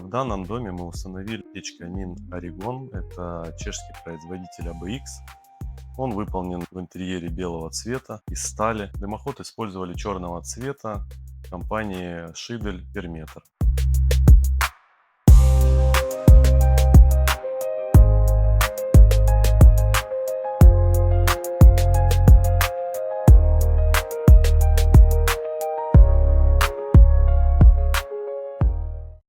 В данном доме мы установили печь камин Орегон. Это чешский производитель ABX. Он выполнен в интерьере белого цвета из стали. Дымоход использовали черного цвета компании Шидель Перметр.